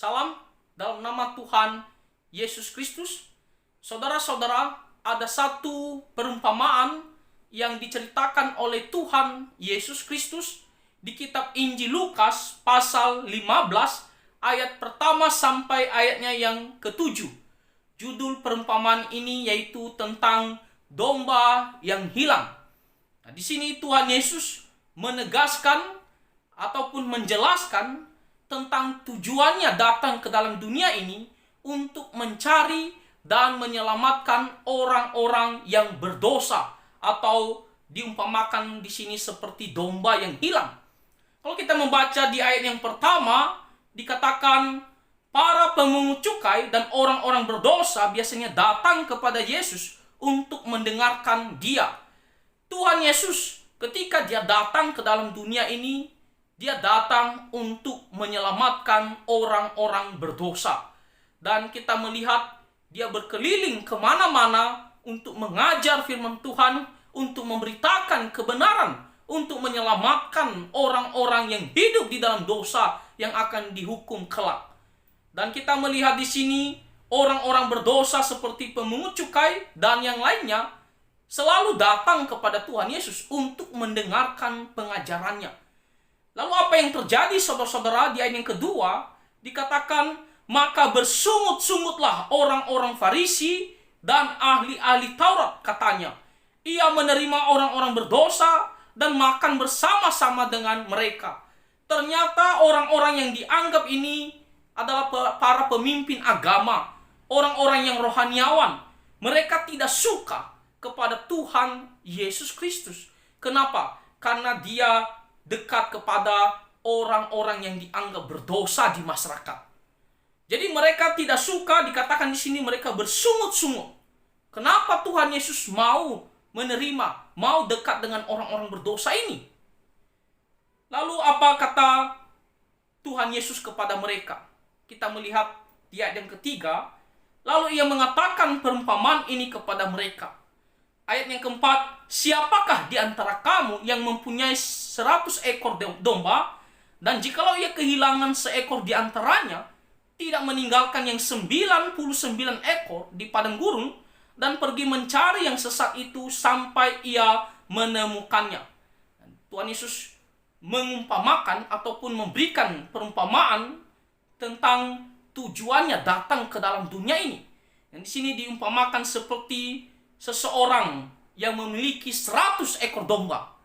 Salam dalam nama Tuhan Yesus Kristus. Saudara-saudara, ada satu perumpamaan yang diceritakan oleh Tuhan Yesus Kristus di kitab Injil Lukas pasal 15 ayat pertama sampai ayatnya yang ke-7. Judul perumpamaan ini yaitu tentang domba yang hilang. Nah, di sini Tuhan Yesus menegaskan ataupun menjelaskan tentang tujuannya datang ke dalam dunia ini untuk mencari dan menyelamatkan orang-orang yang berdosa, atau diumpamakan di sini seperti domba yang hilang. Kalau kita membaca di ayat yang pertama, dikatakan para pemungut cukai dan orang-orang berdosa biasanya datang kepada Yesus untuk mendengarkan Dia. Tuhan Yesus ketika Dia datang ke dalam dunia ini, Dia datang untuk menyelamatkan orang-orang berdosa. Dan kita melihat Dia berkeliling kemana-mana untuk mengajar firman Tuhan, untuk memberitakan kebenaran, untuk menyelamatkan orang-orang yang hidup di dalam dosa yang akan dihukum kelak. Dan kita melihat di sini orang-orang berdosa seperti pemungut cukai dan yang lainnya selalu datang kepada Tuhan Yesus untuk mendengarkan pengajarannya. Lalu apa yang terjadi saudara-saudara? Di ayat yang kedua dikatakan, maka bersungut-sungutlah orang-orang Farisi dan ahli-ahli Taurat, katanya. Ia menerima orang-orang berdosa dan makan bersama-sama dengan mereka. Ternyata orang-orang yang dianggap ini adalah para pemimpin agama, orang-orang yang rohaniawan. Mereka tidak suka kepada Tuhan Yesus Kristus. Kenapa? Karena Dia dekat kepada orang-orang yang dianggap berdosa di masyarakat. Jadi mereka tidak suka, dikatakan di sini mereka bersungut-sungut. Kenapa Tuhan Yesus mau menerima, mau dekat dengan orang-orang berdosa ini? Lalu apa kata Tuhan Yesus kepada mereka? Kita melihat di ayat yang ketiga, lalu Ia mengatakan perumpamaan ini kepada mereka. Ayat yang keempat, siapakah di antara kamu yang mempunyai 100 ekor domba, dan jikalau ia kehilangan seekor di antaranya, tidak meninggalkan yang 99 ekor di padang gurun, dan pergi mencari yang sesat itu sampai ia menemukannya. Tuhan Yesus mengumpamakan ataupun memberikan perumpamaan tentang tujuannya datang ke dalam dunia ini. Dan di sini diumpamakan seperti seseorang yang memiliki 100 ekor domba.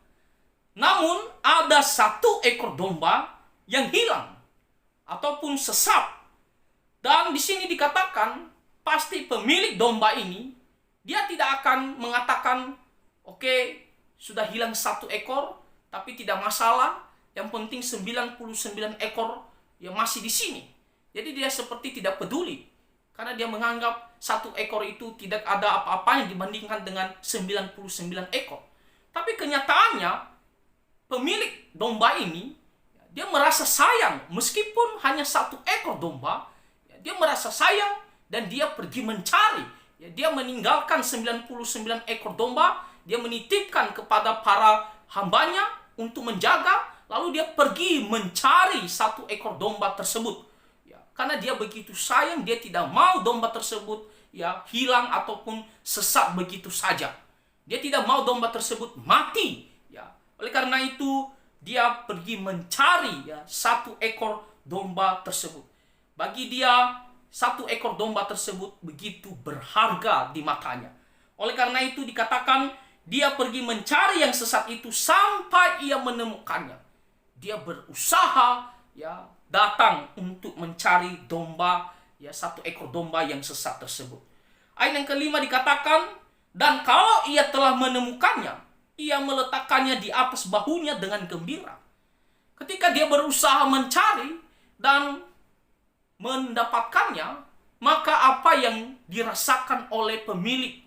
Namun ada 1 ekor domba yang hilang ataupun sesat. Dan di sini dikatakan pasti pemilik domba ini dia tidak akan mengatakan, oke, sudah hilang 1 ekor, tapi tidak masalah, yang penting 99 ekor yang masih di sini. Jadi dia seperti tidak peduli, karena dia menganggap 1 ekor itu tidak ada apa-apanya dibandingkan dengan 99 ekor. Tapi kenyataannya pemilik domba ini dia merasa sayang, meskipun hanya 1 ekor domba, dia merasa sayang dan dia pergi mencari. Dia meninggalkan 99 ekor domba, dia menitipkan kepada para hambanya untuk menjaga, lalu dia pergi mencari 1 ekor domba tersebut. Karena dia begitu sayang, dia tidak mau domba tersebut hilang ataupun sesat begitu saja. Dia tidak mau domba tersebut mati. Oleh karena itu dia pergi mencari 1 ekor domba tersebut. Bagi dia 1 ekor domba tersebut begitu berharga di matanya. Oleh karena itu dikatakan dia pergi mencari yang sesat itu sampai ia menemukannya. Dia berusaha datang untuk mencari domba, 1 ekor domba yang sesat tersebut. Ayat yang kelima dikatakan, dan kalau ia telah menemukannya, ia meletakkannya di atas bahunya dengan gembira. Ketika dia berusaha mencari dan mendapatkannya, maka apa yang dirasakan oleh pemilik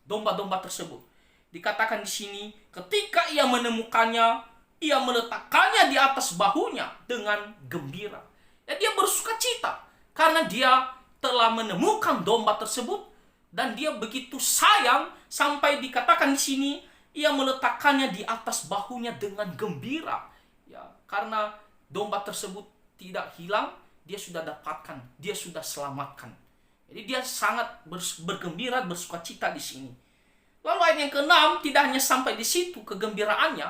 domba-domba tersebut? Dikatakan di sini, ketika ia menemukannya, ia meletakkannya di atas bahunya dengan gembira. Dia bersuka cita karena dia telah menemukan domba tersebut, dan dia begitu sayang sampai dikatakan di sini ia meletakkannya di atas bahunya dengan gembira. Karena domba tersebut tidak hilang, dia sudah dapatkan, dia sudah selamatkan. Jadi dia sangat bergembira, bersukacita di sini. Lalu ayat yang ke-6 tidak hanya sampai di situ kegembiraannya.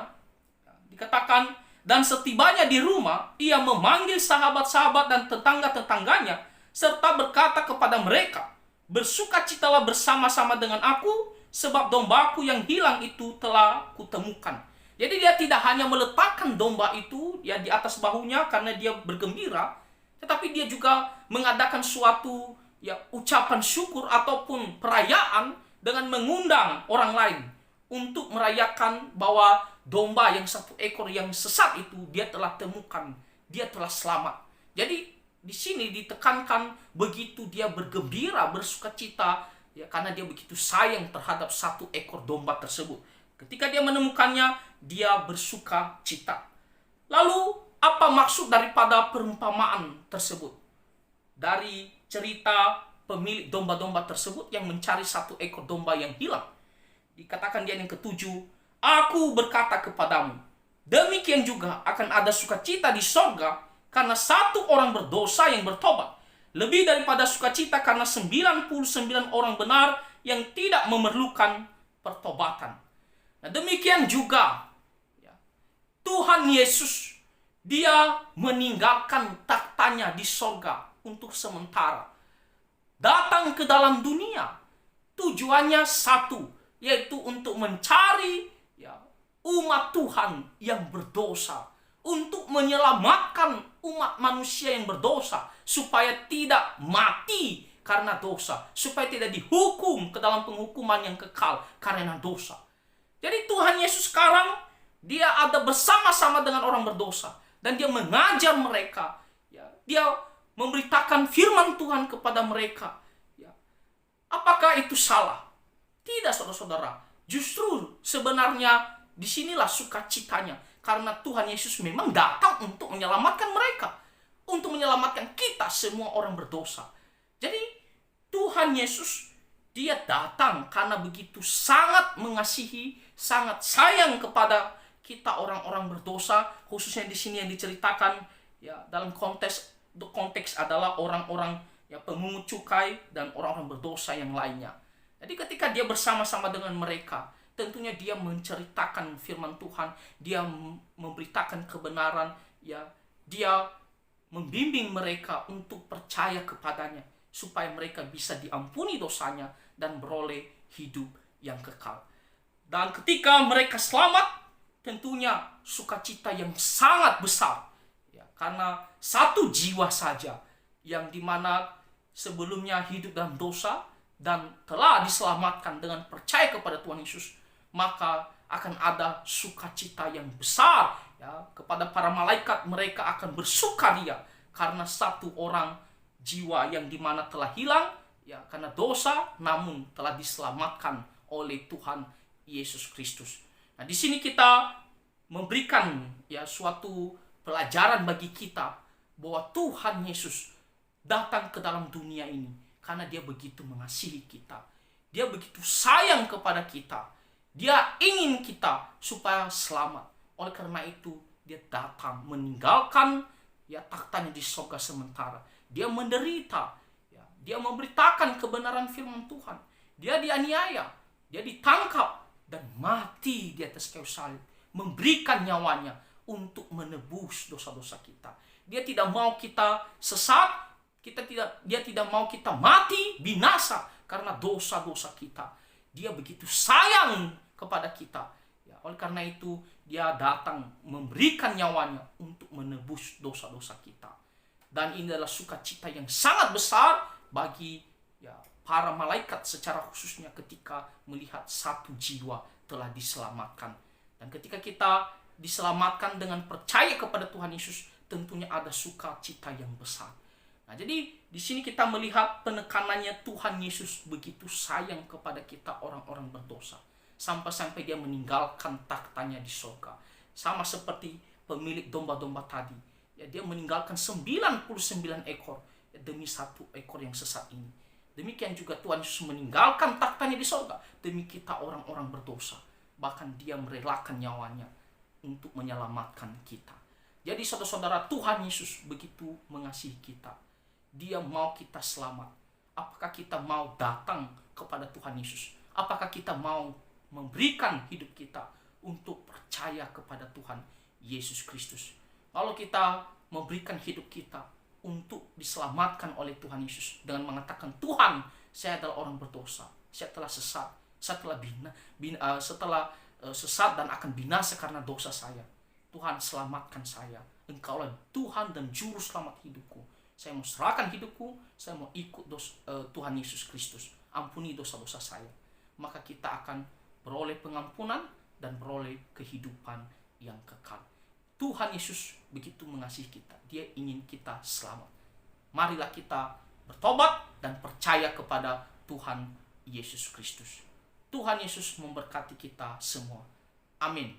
Dikatakan, dan setibanya di rumah, ia memanggil sahabat-sahabat dan tetangga-tetangganya, serta berkata kepada mereka, bersukacitalah bersama-sama dengan aku, sebab dombaku yang hilang itu telah kutemukan. Jadi dia tidak hanya meletakkan domba itu ya di atas bahunya karena dia bergembira, tetapi dia juga mengadakan suatu ya ucapan syukur ataupun perayaan dengan mengundang orang lain untuk merayakan bahwa domba yang satu ekor yang sesat itu dia telah temukan, dia telah selamat. Jadi di sini ditekankan begitu dia bergembira, bersukacita ya karena dia begitu sayang terhadap satu ekor domba tersebut. Ketika dia menemukannya, dia bersuka cita. Lalu, apa maksud daripada perumpamaan tersebut? Dari cerita pemilik domba-domba tersebut yang mencari satu ekor domba yang hilang. Dikatakan dia yang ke-7, aku berkata kepadamu, demikian juga akan ada sukacita di sorga karena satu orang berdosa yang bertobat. Lebih daripada sukacita karena 99 orang benar yang tidak memerlukan pertobatan. Nah, demikian juga ya, Tuhan Yesus dia meninggalkan taktanya di sorga untuk sementara. Datang ke dalam dunia. Tujuannya satu, yaitu untuk mencari ya, umat Tuhan yang berdosa. Untuk menyelamatkan umat manusia yang berdosa. Supaya tidak mati karena dosa. Supaya tidak dihukum ke dalam penghukuman yang kekal karena dosa. Jadi Tuhan Yesus sekarang dia ada bersama-sama dengan orang berdosa dan dia mengajar mereka, ya, dia memberitakan firman Tuhan kepada mereka. Ya. Apakah itu salah? Tidak, saudara-saudara. Justru sebenarnya disinilah sukacitanya karena Tuhan Yesus memang datang untuk menyelamatkan mereka, untuk menyelamatkan kita semua orang berdosa. Jadi Tuhan Yesus dia datang karena begitu sangat mengasihi, sangat sayang kepada kita orang-orang berdosa, khususnya di sini yang diceritakan ya dalam konteks adalah orang-orang ya pemungut cukai dan orang-orang berdosa yang lainnya. Jadi ketika dia bersama-sama dengan mereka, tentunya dia menceritakan firman Tuhan, dia memberitakan kebenaran, ya dia membimbing mereka untuk percaya kepadanya supaya mereka bisa diampuni dosanya dan beroleh hidup yang kekal. Dan ketika mereka selamat, tentunya sukacita yang sangat besar. Ya, karena satu jiwa saja yang dimana sebelumnya hidup dalam dosa dan telah diselamatkan dengan percaya kepada Tuhan Yesus, maka akan ada sukacita yang besar. Ya, kepada para malaikat mereka akan bersukaria karena satu orang jiwa yang dimana telah hilang ya karena dosa namun telah diselamatkan oleh Tuhan Yesus Kristus. Nah, di sini kita memberikan ya suatu pelajaran bagi kita bahwa Tuhan Yesus datang ke dalam dunia ini karena dia begitu mengasihi kita. Dia begitu sayang kepada kita. Dia ingin kita supaya selamat. Oleh karena itu dia datang meninggalkan ya taktanya di surga sementara. Dia menderita. Dia memberitakan kebenaran firman Tuhan. Dia dianiaya, dia ditangkap dan mati di atas kayu salib, memberikan nyawanya untuk menebus dosa-dosa kita. Dia tidak mau kita sesat, dia tidak mau kita mati binasa karena dosa-dosa kita. Dia begitu sayang kepada kita. Ya, oleh karena itu dia datang memberikan nyawanya untuk menebus dosa-dosa kita. Dan ini adalah sukacita yang sangat besar bagi ya, para malaikat secara khususnya ketika melihat satu jiwa telah diselamatkan. Dan ketika kita diselamatkan dengan percaya kepada Tuhan Yesus, tentunya ada sukacita yang besar. Nah, jadi di sini kita melihat penekanannya Tuhan Yesus begitu sayang kepada kita orang-orang berdosa. Sampai-sampai dia meninggalkan taktanya di surga. Sama seperti pemilik domba-domba tadi. Ya, dia meninggalkan 99 ekor demi satu ekor yang sesat ini. Demikian juga Tuhan Yesus meninggalkan taktanya di surga demi kita orang-orang berdosa. Bahkan dia merelakan nyawanya untuk menyelamatkan kita. Jadi saudara-saudara, Tuhan Yesus begitu mengasihi kita. Dia mau kita selamat. Apakah kita mau datang kepada Tuhan Yesus? Apakah kita mau memberikan hidup kita untuk percaya kepada Tuhan Yesus Kristus? Kalau kita memberikan hidup kita untuk diselamatkan oleh Tuhan Yesus dengan mengatakan, Tuhan, saya adalah orang berdosa, saya telah sesat, saya telah sesat dan akan binasa karena dosa saya. Tuhan, selamatkan saya. Engkaulah Tuhan dan juru selamat hidupku. Saya mau serahkan hidupku, saya mau ikut Tuhan Yesus Kristus. Ampuni dosa-dosa saya. Maka kita akan beroleh pengampunan dan beroleh kehidupan yang kekal. Tuhan Yesus begitu mengasihi kita. Dia ingin kita selamat. Marilah kita bertobat dan percaya kepada Tuhan Yesus Kristus. Tuhan Yesus memberkati kita semua. Amin.